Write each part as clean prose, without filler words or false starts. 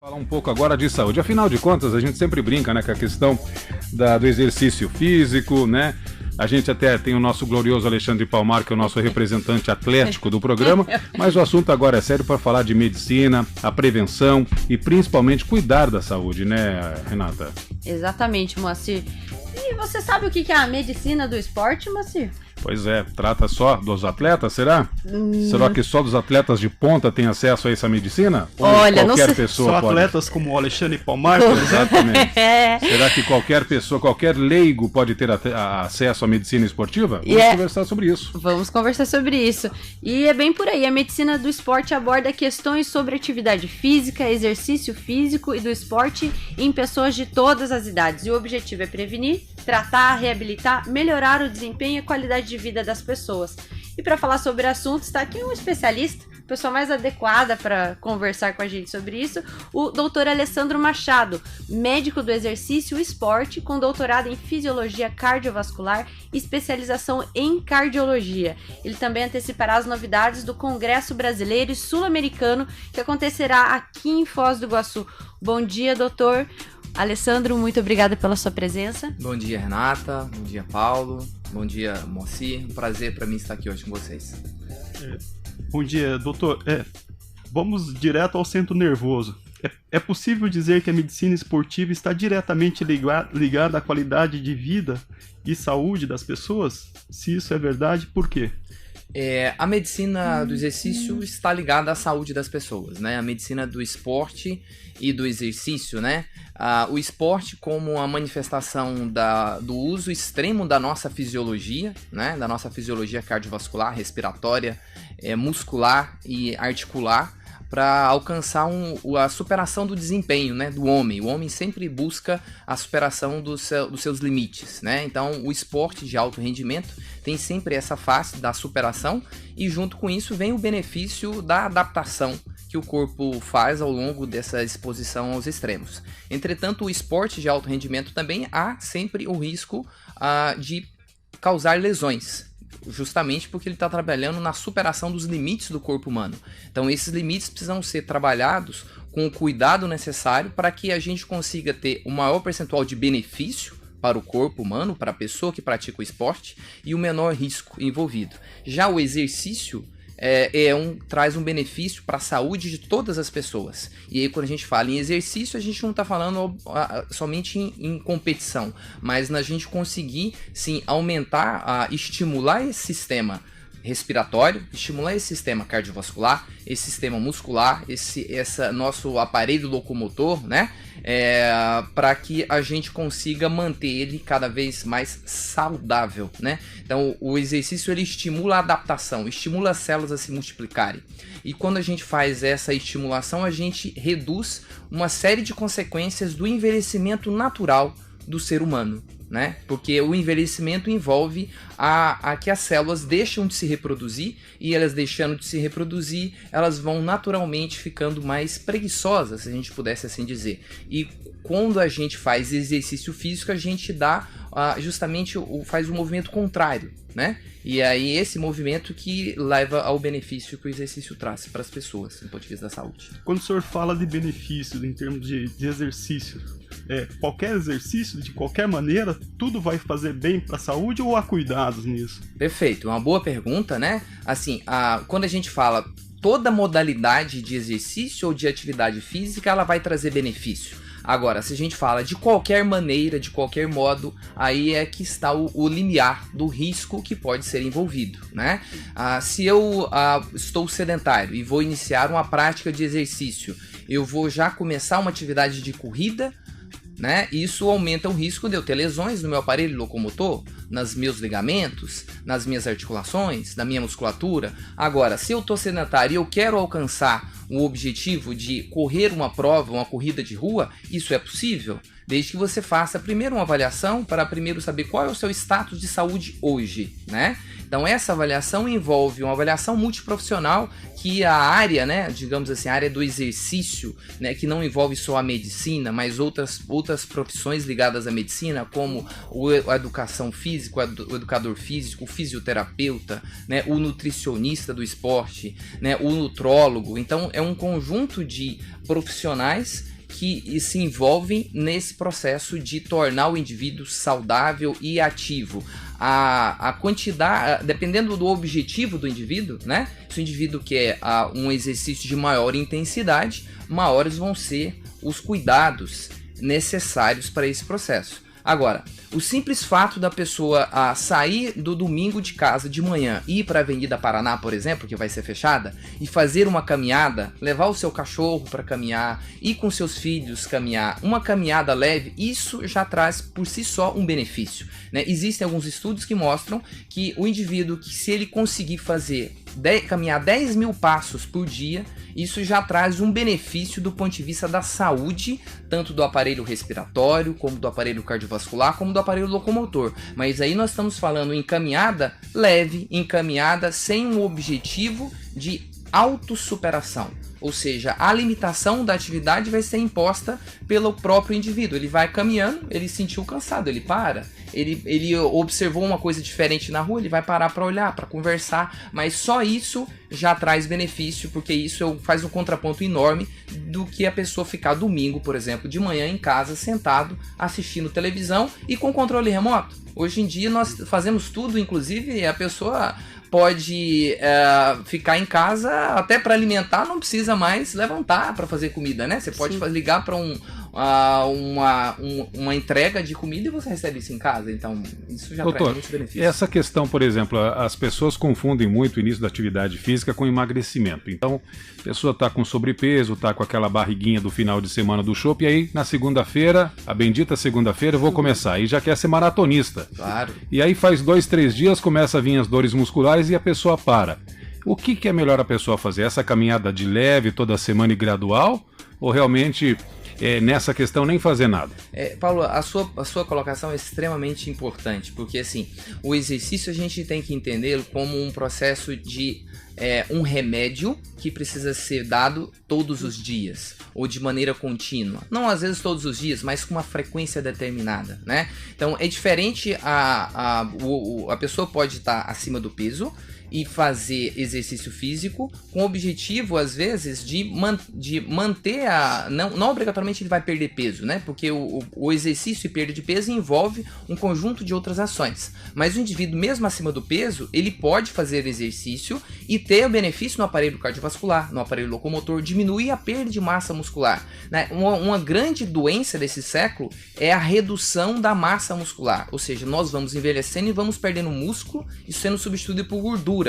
Falar um pouco agora de saúde. Afinal de contas, a gente sempre brinca, né, com a questão do exercício físico, né? A gente até tem o nosso glorioso Alexandre Palmar, que é o nosso representante atlético do programa, mas o assunto agora é sério para falar de medicina, a prevenção e principalmente cuidar da saúde, né, Renata? Exatamente, Moacir. E você sabe o que é a medicina do esporte, Moacir? Pois é, trata só dos atletas, será? Será que só dos atletas de ponta tem acesso a essa medicina? Ou Olha, qualquer não sei. pessoa Só pode? atletas como o Alexandre Palmar, Exatamente. Será que qualquer pessoa, qualquer leigo pode ter acesso à medicina esportiva? Vamos conversar sobre isso. Vamos conversar sobre isso. E é bem por aí. A medicina do esporte aborda questões sobre atividade física, exercício físico e do esporte em pessoas de todas as idades. E o objetivo é prevenir, tratar, reabilitar, melhorar o desempenho e a qualidade de vida das pessoas. E para falar sobre o assunto, está aqui um especialista, a pessoa mais adequada para conversar com a gente sobre isso, o Dr. Alessandro Machado, médico do exercício e esporte, com doutorado em fisiologia cardiovascular e especialização em cardiologia. Ele também antecipará as novidades do Congresso Brasileiro e Sul-Americano, que acontecerá aqui em Foz do Iguaçu. Bom dia, doutor Alessandro, muito obrigada pela sua presença. Bom dia, Renata. Bom dia, Paulo. Bom dia, Moacir. Um prazer para mim estar aqui hoje com vocês. Bom dia, doutor. Vamos direto ao centro nervoso. É possível dizer que a medicina esportiva está diretamente ligada à qualidade de vida e saúde das pessoas? Se isso é verdade, por quê? A medicina do exercício está ligada à saúde das pessoas, né? A medicina do esporte e do exercício, né? O esporte como a manifestação do uso extremo da nossa fisiologia, né? Da nossa fisiologia cardiovascular, respiratória, muscular e articular, para alcançar a superação do desempenho, né, do homem. O homem sempre busca a superação dos seus limites, né? Então, o esporte de alto rendimento tem sempre essa face da superação e junto com isso vem o benefício da adaptação que o corpo faz ao longo dessa exposição aos extremos. Entretanto, o esporte de alto rendimento também há sempre o risco de causar lesões, justamente porque ele está trabalhando na superação dos limites do corpo humano. Então esses limites precisam ser trabalhados com o cuidado necessário para que a gente consiga ter o maior percentual de benefício para o corpo humano, para a pessoa que pratica o esporte, e o menor risco envolvido. Já o exercício traz um benefício para a saúde de todas as pessoas. E aí quando a gente fala em exercício, a gente não está falando somente em competição, mas na gente conseguir sim aumentar, estimular esse sistema respiratório, estimular esse sistema cardiovascular, esse sistema muscular, esse nosso aparelho locomotor, né? Para que a gente consiga manter ele cada vez mais saudável, né? Então o exercício ele estimula a adaptação, estimula as células a se multiplicarem. E quando a gente faz essa estimulação, a gente reduz uma série de consequências do envelhecimento natural do ser humano, né? Porque o envelhecimento envolve que as células deixam de se reproduzir, e elas deixando de se reproduzir, elas vão naturalmente ficando mais preguiçosas, se a gente pudesse assim dizer. E quando a gente faz exercício físico, a gente dá faz um movimento contrário, né? E aí esse movimento que leva ao benefício que o exercício traz para as pessoas, do ponto de vista da saúde. Quando o senhor fala de benefícios em termos de exercício, qualquer exercício, de qualquer maneira, tudo vai fazer bem para a saúde ou há cuidados nisso? Perfeito, uma boa pergunta, né? Assim, quando a gente fala toda modalidade de exercício ou de atividade física, ela vai trazer benefício. Agora, se a gente fala de qualquer maneira, de qualquer modo, aí é que está o limiar do risco que pode ser envolvido, né? Se eu estou sedentário e vou iniciar uma prática de exercício, eu vou já começar uma atividade de corrida, né? Isso aumenta o risco de eu ter lesões no meu aparelho locomotor, nos meus ligamentos, nas minhas articulações, na minha musculatura. Agora, se eu estou sedentário e eu quero alcançar o objetivo de correr uma prova, uma corrida de rua, isso é possível, desde que você faça primeiro uma avaliação para primeiro saber qual é o seu status de saúde hoje, né? Então essa avaliação envolve uma avaliação multiprofissional que a área, né, digamos assim, a área do exercício, né, que não envolve só a medicina, mas outras profissões ligadas à medicina, como a educação física, o educador físico, o fisioterapeuta, né, o nutricionista do esporte, né, o nutrólogo. Então é um conjunto de profissionais que se envolvem nesse processo de tornar o indivíduo saudável e ativo. A quantidade, dependendo do objetivo do indivíduo, né? Se o indivíduo quer um exercício de maior intensidade, maiores vão ser os cuidados necessários para esse processo. Agora, o simples fato da pessoa sair do domingo de casa de manhã e ir para a Avenida Paraná, por exemplo, que vai ser fechada, e fazer uma caminhada, levar o seu cachorro para caminhar, ir com seus filhos caminhar, uma caminhada leve, isso já traz por si só um benefício, né? Existem alguns estudos que mostram que o indivíduo, que se ele conseguir caminhar 10 mil passos por dia, isso já traz um benefício do ponto de vista da saúde, tanto do aparelho respiratório, como do aparelho cardiovascular, como do aparelho locomotor. Mas aí nós estamos falando em caminhada leve, em caminhada sem um objetivo de autossuperação. Ou seja, a limitação da atividade vai ser imposta pelo próprio indivíduo. Ele vai caminhando, ele sentiu cansado, ele para. Ele observou uma coisa diferente na rua, ele vai parar para olhar, para conversar. Mas só isso já traz benefício, porque isso faz um contraponto enorme do que a pessoa ficar domingo, por exemplo, de manhã em casa, sentado, assistindo televisão e com controle remoto. Hoje em dia nós fazemos tudo, inclusive a pessoa pode ficar em casa até para alimentar, não precisa mais levantar para fazer comida, né? Você pode ligar para uma entrega de comida e você recebe isso em casa, então isso já traz muitos benefícios. Essa questão, por exemplo, as pessoas confundem muito o início da atividade física com emagrecimento. Então, a pessoa está com sobrepeso, está com aquela barriguinha do final de semana do shopping, e aí na segunda-feira, a bendita segunda-feira, eu vou começar, e já quer ser maratonista. Claro. E aí faz 2, 3 dias, começa a vir as dores musculares e a pessoa para. O que é melhor a pessoa fazer? Essa caminhada de leve toda semana e gradual? Ou realmente nessa questão nem fazer nada? Paulo, a sua colocação é extremamente importante, porque assim, o exercício a gente tem que entender como um processo de um remédio que precisa ser dado todos os dias, ou de maneira contínua. Não às vezes todos os dias, mas com uma frequência determinada, né? Então é diferente, a pessoa pode estar acima do peso e fazer exercício físico com o objetivo, às vezes, de manter não obrigatoriamente ele vai perder peso, né? Porque o exercício e perda de peso envolve um conjunto de outras ações. Mas o indivíduo, mesmo acima do peso, ele pode fazer exercício e ter o benefício no aparelho cardiovascular, no aparelho locomotor, diminuir a perda de massa muscular, né? Uma grande doença desse século é a redução da massa muscular, ou seja, nós vamos envelhecendo e vamos perdendo músculo e sendo substituído por gordura.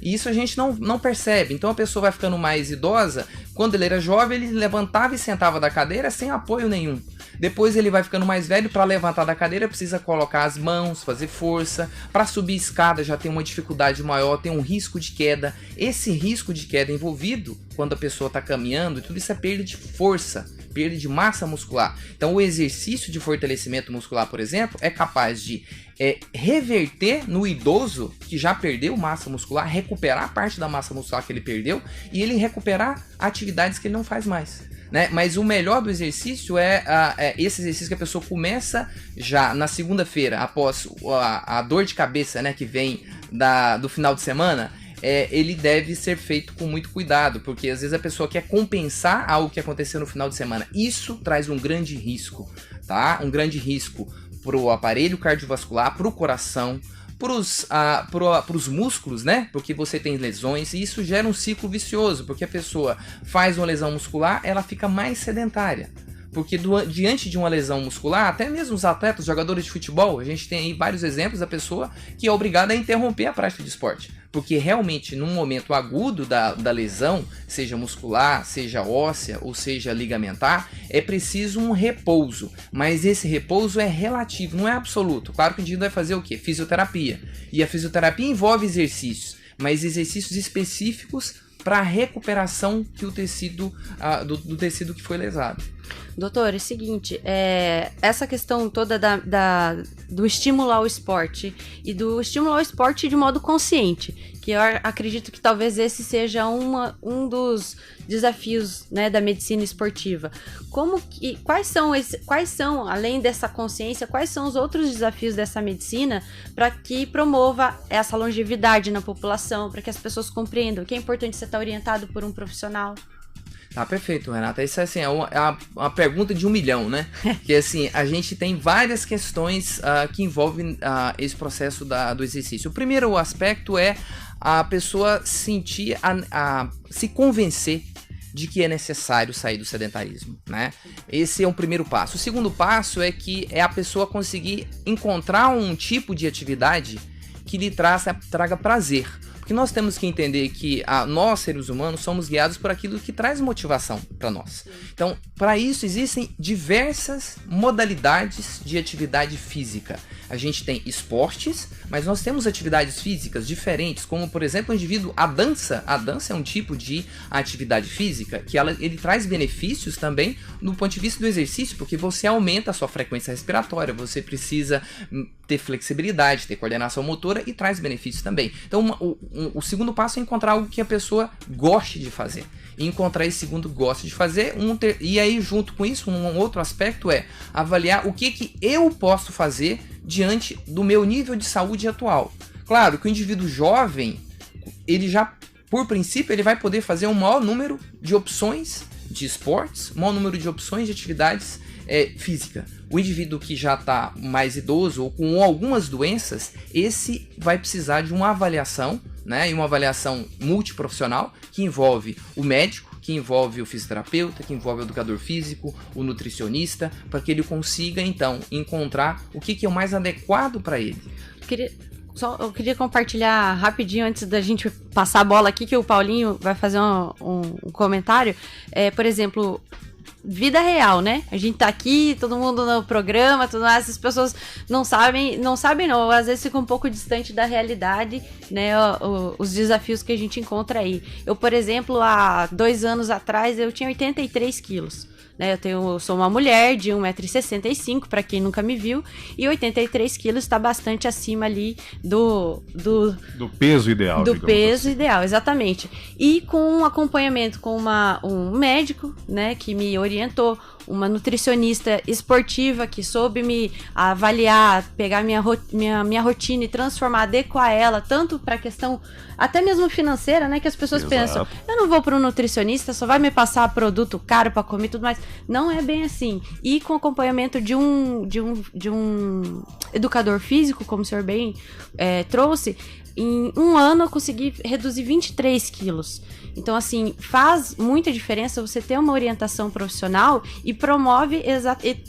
E isso a gente não percebe. Então a pessoa vai ficando mais idosa. Quando ele era jovem, ele levantava e sentava da cadeira sem apoio nenhum. Depois ele vai ficando mais velho, para levantar da cadeira precisa colocar as mãos, fazer força. Para subir escada já tem uma dificuldade maior, tem um risco de queda. Esse risco de queda envolvido, quando a pessoa está caminhando, tudo isso é perda de força, perda de massa muscular. Então o exercício de fortalecimento muscular, por exemplo, é capaz de reverter no idoso que já perdeu massa muscular, recuperar parte da massa muscular que ele perdeu e ele recuperar atividades que ele não faz mais, né? Mas o melhor do exercício é esse exercício que a pessoa começa já na segunda-feira, após a dor de cabeça, né, que vem do final de semana. Ele deve ser feito com muito cuidado, porque às vezes a pessoa quer compensar algo que aconteceu no final de semana. Isso traz um grande risco, tá? Um grande risco para o aparelho cardiovascular, para o coração, para os músculos, né? Porque você tem lesões e isso gera um ciclo vicioso, porque a pessoa faz uma lesão muscular, ela fica mais sedentária. Porque diante de uma lesão muscular, até mesmo os atletas, jogadores de futebol, a gente tem aí vários exemplos da pessoa que é obrigada a interromper a prática de esporte. Porque realmente, num momento agudo da lesão, seja muscular, seja óssea ou seja ligamentar, é preciso um repouso. Mas esse repouso é relativo, não é absoluto. Claro que o indivíduo vai fazer o quê? Fisioterapia. E a fisioterapia envolve exercícios, mas exercícios específicos para a recuperação do tecido que foi lesado. Doutor, é o seguinte, essa questão toda do estímulo ao esporte e do estímulo ao esporte de modo consciente, que eu acredito que talvez esse seja um dos desafios, né, da medicina esportiva. Quais são, além dessa consciência, quais são os outros desafios dessa medicina para que promova essa longevidade na população, para que as pessoas compreendam que é importante você estar orientado por um profissional? Tá perfeito, Renata. Isso assim, é uma pergunta de 1 milhão, né? Que assim, a gente tem várias questões que envolvem esse processo do exercício. O primeiro aspecto é a pessoa sentir, se convencer de que é necessário sair do sedentarismo, né? Esse é o primeiro passo. O segundo passo é a pessoa conseguir encontrar um tipo de atividade que lhe traga prazer. Porque nós temos que entender que nós, seres humanos, somos guiados por aquilo que traz motivação para nós. Então, para isso, existem diversas modalidades de atividade física. A gente tem esportes, mas nós temos atividades físicas diferentes, como, por exemplo, o indivíduo, a dança. A dança é um tipo de atividade física que ele traz benefícios também do ponto de vista do exercício, porque você aumenta a sua frequência respiratória, você precisa ter flexibilidade, ter coordenação motora e traz benefícios também. Então, o segundo passo é encontrar algo que a pessoa goste de fazer. E encontrar esse segundo gosta de fazer. E aí, junto com isso, um outro aspecto é avaliar o que eu posso fazer diante do meu nível de saúde atual. Claro que o indivíduo jovem, ele já, por princípio, ele vai poder fazer um maior número de opções de esportes, um maior número de opções de atividades física. O indivíduo que já está mais idoso ou com algumas doenças, esse vai precisar de uma avaliação, né, e uma avaliação multiprofissional que envolve o médico, que envolve o fisioterapeuta, que envolve o educador físico, o nutricionista, para que ele consiga então encontrar o que é o mais adequado para ele. Eu queria compartilhar rapidinho antes da gente passar a bola aqui, que o Paulinho vai fazer um comentário. Por exemplo, vida real, né? A gente tá aqui, todo mundo no programa, tudo mais, as pessoas não sabem, às vezes fica um pouco distante da realidade, né? Os desafios que a gente encontra aí. Eu, por exemplo, há 2 anos atrás, eu tinha 83 quilos. Né, eu sou uma mulher de 1,65 m, para quem nunca me viu, e 83 quilos está bastante acima ali do peso ideal. Do peso ideal, exatamente. E com um acompanhamento com um médico, né, que me orientou, uma nutricionista esportiva que soube me avaliar, pegar minha rotina e transformar, adequar ela, tanto para a questão até mesmo financeira, né, que as pessoas pensam, eu não vou para um nutricionista, só vai me passar produto caro para comer e tudo mais. Não é bem assim. E com acompanhamento de um educador físico, como o senhor bem trouxe, em 1 ano eu consegui reduzir 23 quilos. Então, assim, faz muita diferença você ter uma orientação profissional e promove,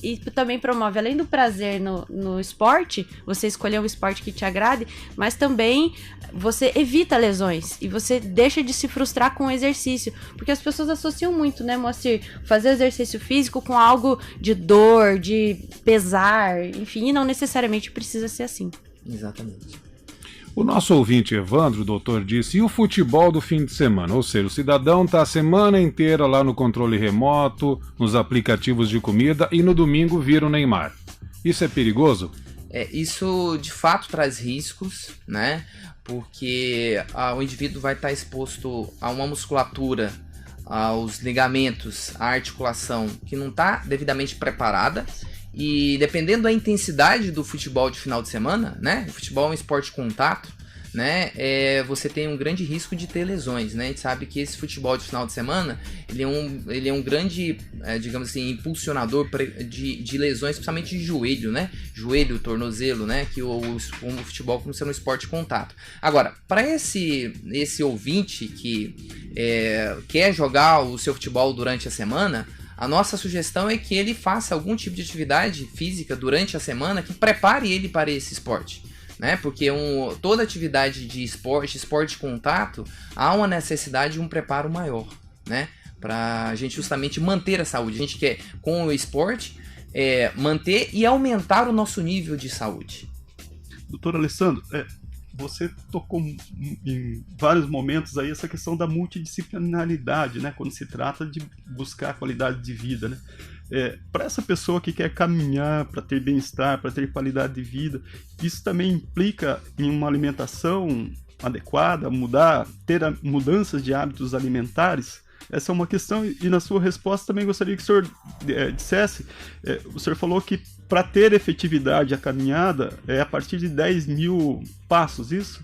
e também promove, além do prazer no esporte, você escolher um esporte que te agrade, mas também você evita lesões e você deixa de se frustrar com o exercício. Porque as pessoas associam muito, né, Moacir? Fazer exercício físico com algo de dor, de pesar, enfim, e não necessariamente precisa ser assim. Exatamente. O nosso ouvinte Evandro, doutor, disse, e o futebol do fim de semana? Ou seja, o cidadão está a semana inteira lá no controle remoto, nos aplicativos de comida e no domingo vira o Neymar. Isso é perigoso? Isso de fato traz riscos, né? Porque o indivíduo vai estar exposto a uma musculatura, aos ligamentos, à articulação que não está devidamente preparada. E dependendo da intensidade do futebol de final de semana, né? O futebol é um esporte de contato, né? Você tem um grande risco de ter lesões, né? A gente sabe que esse futebol de final de semana, ele é um grande, digamos assim, impulsionador de lesões, principalmente de joelho, né? Joelho, tornozelo, né? Que o futebol como sendo um esporte de contato. Agora, para esse ouvinte que quer jogar o seu futebol durante a semana, a nossa sugestão é que ele faça algum tipo de atividade física durante a semana que prepare ele para esse esporte, né? Porque toda atividade de esporte de contato, há uma necessidade de um preparo maior, né? Para a gente justamente manter a saúde. A gente quer, com o esporte, manter e aumentar o nosso nível de saúde. Doutor Alessandro, você tocou em vários momentos aí essa questão da multidisciplinaridade, né? Quando se trata de buscar qualidade de vida, né? Para essa pessoa que quer caminhar para ter bem-estar, para ter qualidade de vida, isso também implica em uma alimentação adequada, ter mudanças de hábitos alimentares. Essa é uma questão, e na sua resposta também gostaria que o senhor dissesse, o senhor falou que para ter efetividade a caminhada é a partir de 10 mil passos, isso?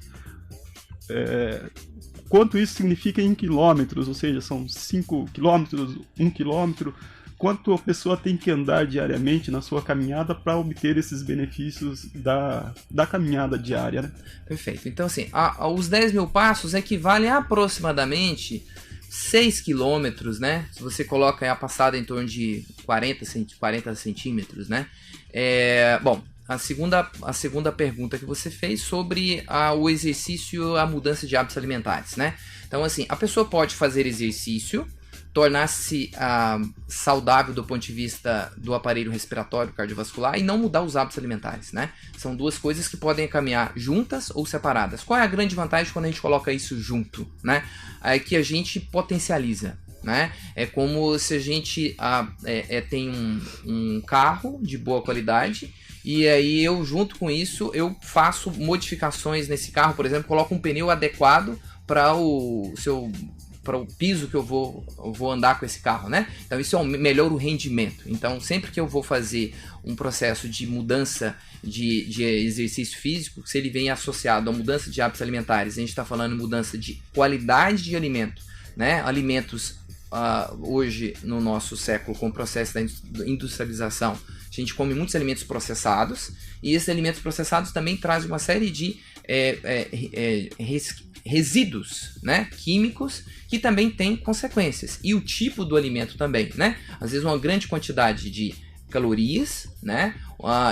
quanto isso significa em quilômetros, ou seja, são 5 quilômetros, 1 quilômetro, quanto a pessoa tem que andar diariamente na sua caminhada para obter esses benefícios da caminhada diária, né? Perfeito. Então, assim, os 10 mil passos equivalem a aproximadamente 6 quilômetros, né? Se você coloca aí a passada em torno de 40 centímetros, né? Bom, a segunda pergunta que você fez sobre o exercício, a mudança de hábitos alimentares, né? Então, assim, a pessoa pode fazer exercício, tornar-se saudável do ponto de vista do aparelho respiratório cardiovascular e não mudar os hábitos alimentares, né? São duas coisas que podem caminhar juntas ou separadas. Qual é a grande vantagem quando a gente coloca isso junto, né? É que a gente potencializa, né? É como se a gente tem um carro de boa qualidade e aí eu, junto com isso, eu faço modificações nesse carro, por exemplo, coloco um pneu adequado para o piso que eu vou andar com esse carro, né? Então isso melhora o rendimento. Então sempre que eu vou fazer um processo de mudança de exercício físico, se ele vem associado a mudança de hábitos alimentares, a gente está falando de mudança de qualidade de alimento, né? Alimentos hoje no nosso século, com o processo da industrialização, a gente come muitos alimentos processados e esses alimentos processados também trazem uma série de resíduos, né, químicos, que também têm consequências. E o tipo do alimento também, né? Às vezes uma grande quantidade de calorias, né,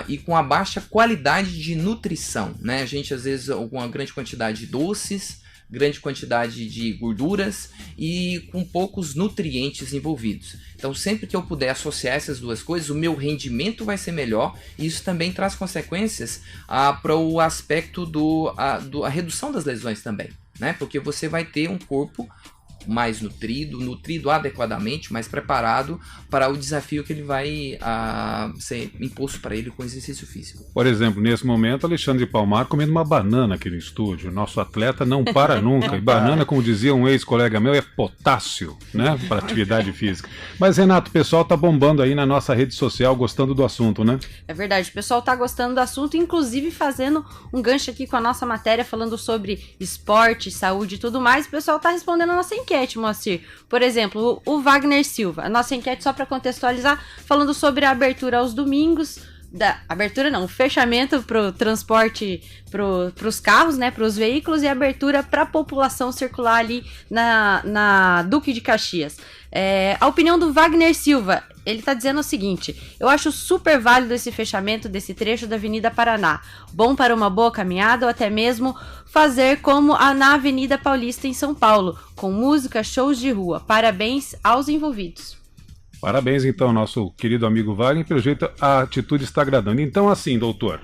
e com a baixa qualidade de nutrição, né? A gente às vezes com uma grande quantidade de doces, grande quantidade de gorduras e com poucos nutrientes envolvidos. Então sempre que eu puder associar essas duas coisas, o meu rendimento vai ser melhor e isso também traz consequências para o aspecto da redução das lesões também, né? Porque você vai ter um corpo mais nutrido adequadamente, mais preparado para o desafio que ele vai ser imposto para ele com exercício físico. Por exemplo, nesse momento, Alexandre Palmar comendo uma banana aqui no estúdio. Nosso atleta não para nunca. E banana, como dizia um ex-colega meu, é potássio, né? Para atividade física. Mas, Renato, o pessoal tá bombando aí na nossa rede social, gostando do assunto, né? É verdade, o pessoal tá gostando do assunto, inclusive fazendo um gancho aqui com a nossa matéria, falando sobre esporte, saúde e tudo mais. O pessoal tá respondendo a nossa enquete, Moacir. Por exemplo, o Wagner Silva, a nossa enquete, só para contextualizar, falando sobre a abertura aos domingos, o fechamento pro transporte pros carros, né, pros veículos, e a abertura para a população circular ali na Duque de Caxias. A opinião do Wagner Silva, ele tá dizendo o seguinte: eu acho super válido esse fechamento desse trecho da Avenida Paraná, bom para uma boa caminhada ou até mesmo fazer como na Avenida Paulista em São Paulo, com música, shows de rua. Parabéns aos envolvidos. Parabéns, então, nosso querido amigo Wagner. Pelo jeito, a atitude está agradando. Então, assim, doutor,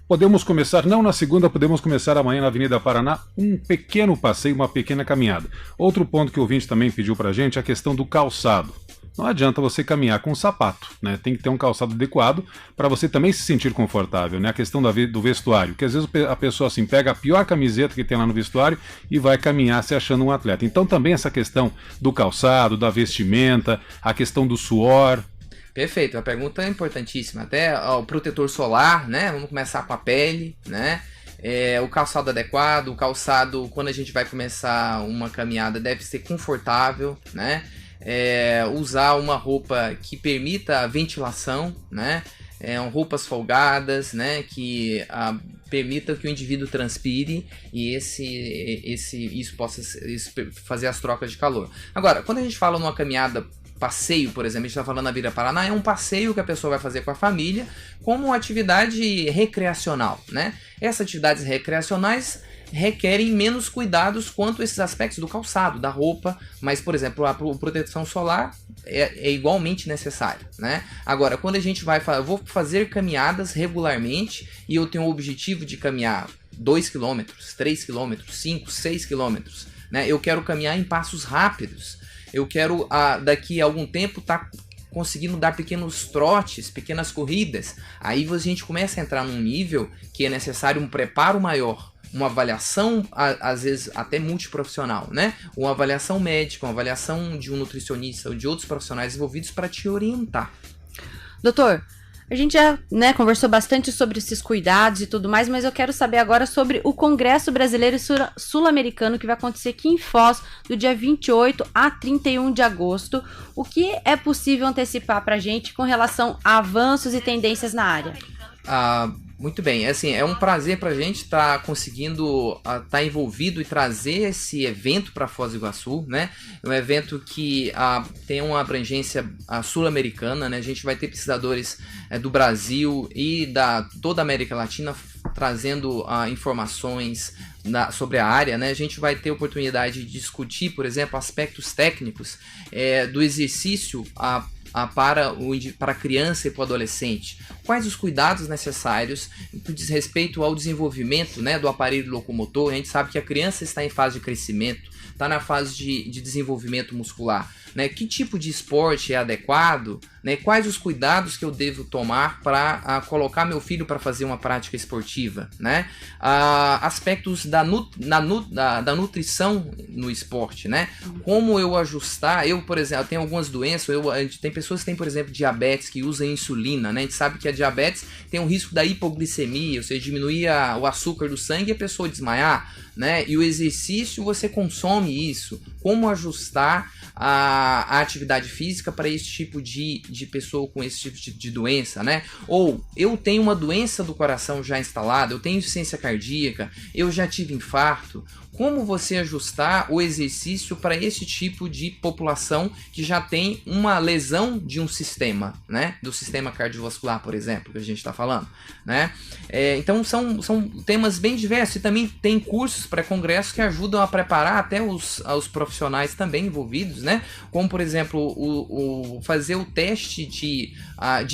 podemos começar, não na segunda, podemos começar amanhã na Avenida Paraná, um pequeno passeio, uma pequena caminhada. Outro ponto que o ouvinte também pediu pra gente é a questão do calçado. Não adianta você caminhar com sapato, né? Tem que ter um calçado adequado para você também se sentir confortável, né? A questão do vestuário, que às vezes a pessoa assim pega a pior camiseta que tem lá no vestuário e vai caminhar se achando um atleta. Então também essa questão do calçado, da vestimenta, a questão do suor. Perfeito, a pergunta é importantíssima. Até o protetor solar, né? Vamos começar com a pele, né? O calçado adequado, o calçado, quando a gente vai começar uma caminhada, deve ser confortável, né? Usar uma roupa que permita a ventilação, né? Roupas folgadas, né? Que permita que o indivíduo transpire e isso possa fazer as trocas de calor. Agora, quando a gente fala numa caminhada, passeio, por exemplo, a gente está falando na Avenida Paraná, é um passeio que a pessoa vai fazer com a família como uma atividade recreacional, né? Essas atividades recreacionais requerem menos cuidados quanto a esses aspectos do calçado, da roupa, mas, por exemplo, a proteção solar é igualmente necessária, né? Agora, quando a gente eu vou fazer caminhadas regularmente e eu tenho o objetivo de caminhar 2 km, 3 km, 5, 6 km, né? Eu quero caminhar em passos rápidos, eu quero daqui a algum tempo conseguindo dar pequenos trotes, pequenas corridas. Aí a gente começa a entrar num nível que é necessário um preparo maior, uma avaliação, às vezes até multiprofissional, né? Uma avaliação médica, uma avaliação de um nutricionista ou de outros profissionais envolvidos para te orientar. Doutor, A gente já, né, conversou bastante sobre esses cuidados e tudo mais, mas eu quero saber agora sobre o Congresso Brasileiro e Sul-Americano, que vai acontecer aqui em Foz, do dia 28 a 31 de agosto. O que é possível antecipar para a gente com relação a avanços e tendências na área? Muito bem, assim, é um prazer pra gente estar conseguindo estar envolvido e trazer esse evento para Foz do Iguaçu, né? É um evento que tem uma abrangência sul-americana, né? A gente vai ter pesquisadores do Brasil e da toda a América Latina trazendo informações sobre a área, né? A gente vai ter oportunidade de discutir, por exemplo, aspectos técnicos do exercício para a criança e para o adolescente. Quais os cuidados necessários que diz respeito ao desenvolvimento, né, do aparelho locomotor? A gente sabe que a criança está em fase de crescimento, está na fase de desenvolvimento muscular. Né? Que tipo de esporte é adequado? Né? Quais os cuidados que eu devo tomar para colocar meu filho para fazer uma prática esportiva? Né? Aspectos da nutrição no esporte. Né? Como eu ajustar? Eu, por exemplo, tenho algumas doenças. Tem pessoas que têm, por exemplo, diabetes, que usam insulina. Né? A gente sabe que a diabetes tem um risco da hipoglicemia, ou seja, diminuir o açúcar do sangue e a pessoa desmaiar. Né? E o exercício, você consome isso. Como ajustar a atividade física para esse tipo de pessoa com esse tipo de doença, né? Ou eu tenho uma doença do coração já instalada, eu tenho insuficiência cardíaca, eu já tive infarto. Como você ajustar o exercício para esse tipo de população que já tem uma lesão de um sistema, né? Do sistema cardiovascular, por exemplo, que a gente está falando, né? Então são temas bem diversos e também tem cursos pré-congresso que ajudam a preparar até os profissionais também envolvidos, né? Como, por exemplo, fazer o teste de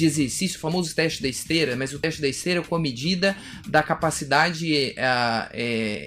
exercício, o famoso teste da esteira, mas o teste da esteira com a medida da capacidade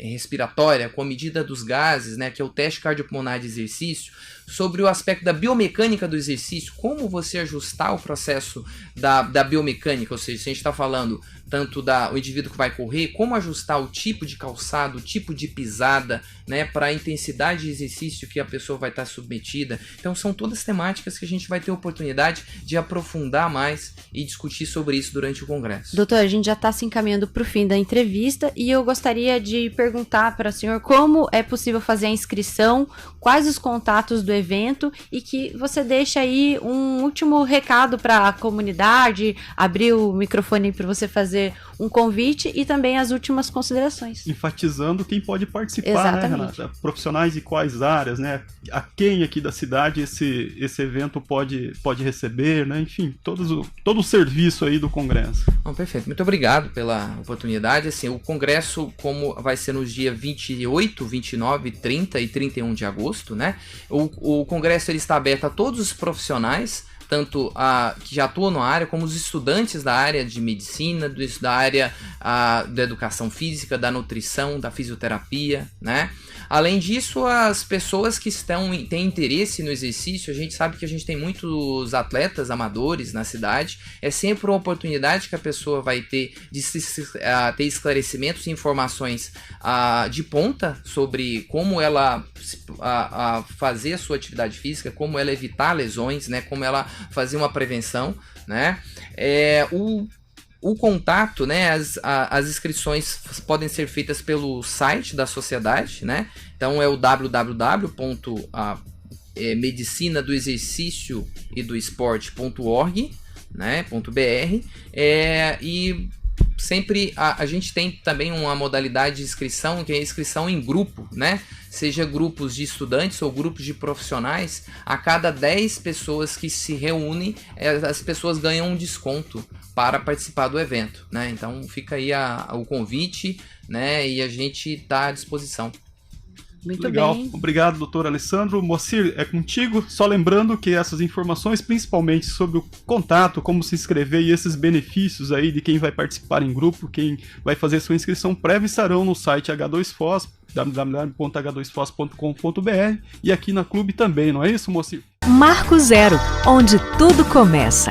respiratória, com a medida dos gases, né, que é o teste cardiopulmonar de exercício, sobre o aspecto da biomecânica do exercício, como você ajustar o processo da biomecânica, ou seja, se a gente está falando tanto o indivíduo que vai correr, como ajustar o tipo de calçado, o tipo de pisada, né, para a intensidade de exercício que a pessoa vai estar submetida. Então são todas temáticas que a gente vai ter oportunidade de aprofundar mais e discutir sobre isso durante o congresso. Doutor, a gente já está se encaminhando para o fim da entrevista e eu gostaria de perguntar para o senhor como é possível fazer a inscrição, quais os contatos do evento e que você deixa aí um último recado para a comunidade, abrir o microfone para você fazer um convite e também as últimas considerações. Enfatizando quem pode participar, exatamente, né, Renata? Profissionais de quais áreas, né? A quem aqui da cidade esse evento pode receber, né? Enfim, todo o serviço aí do Congresso. Perfeito. Muito obrigado pela oportunidade. Assim, o Congresso como vai ser nos dias 28, 29, 30 e 31 de agosto, né? O Congresso ele está aberto a todos os profissionais, tanto que já atuam na área, como os estudantes da área de medicina, da área da educação física, da nutrição, da fisioterapia, né? Além disso, as pessoas que têm interesse no exercício, a gente sabe que a gente tem muitos atletas amadores na cidade, é sempre uma oportunidade que a pessoa vai ter de ter esclarecimentos e informações de ponta sobre como ela fazer a sua atividade física, como ela evitar lesões, né? Como ela fazer uma prevenção, né? O contato, né, as inscrições podem ser feitas pelo site da sociedade, né? Então é o www.medicinadoexercicio-e-do-esporte.org, né, .br, e sempre a gente tem também uma modalidade de inscrição, que é a inscrição em grupo, né? Seja grupos de estudantes ou grupos de profissionais, a cada 10 pessoas que se reúnem, as pessoas ganham um desconto para participar do evento, né? Então fica aí o convite, né? E a gente está à disposição. Muito legal. bem. Obrigado, doutor Alessandro. Moacir, é contigo. Só lembrando que essas informações, principalmente sobre o contato, como se inscrever e esses benefícios aí de quem vai participar em grupo, quem vai fazer sua inscrição prévia, estarão no site H2Foz, www.h2foz.com.br e aqui na Clube também, não é isso, Moacir? Marco Zero, onde tudo começa.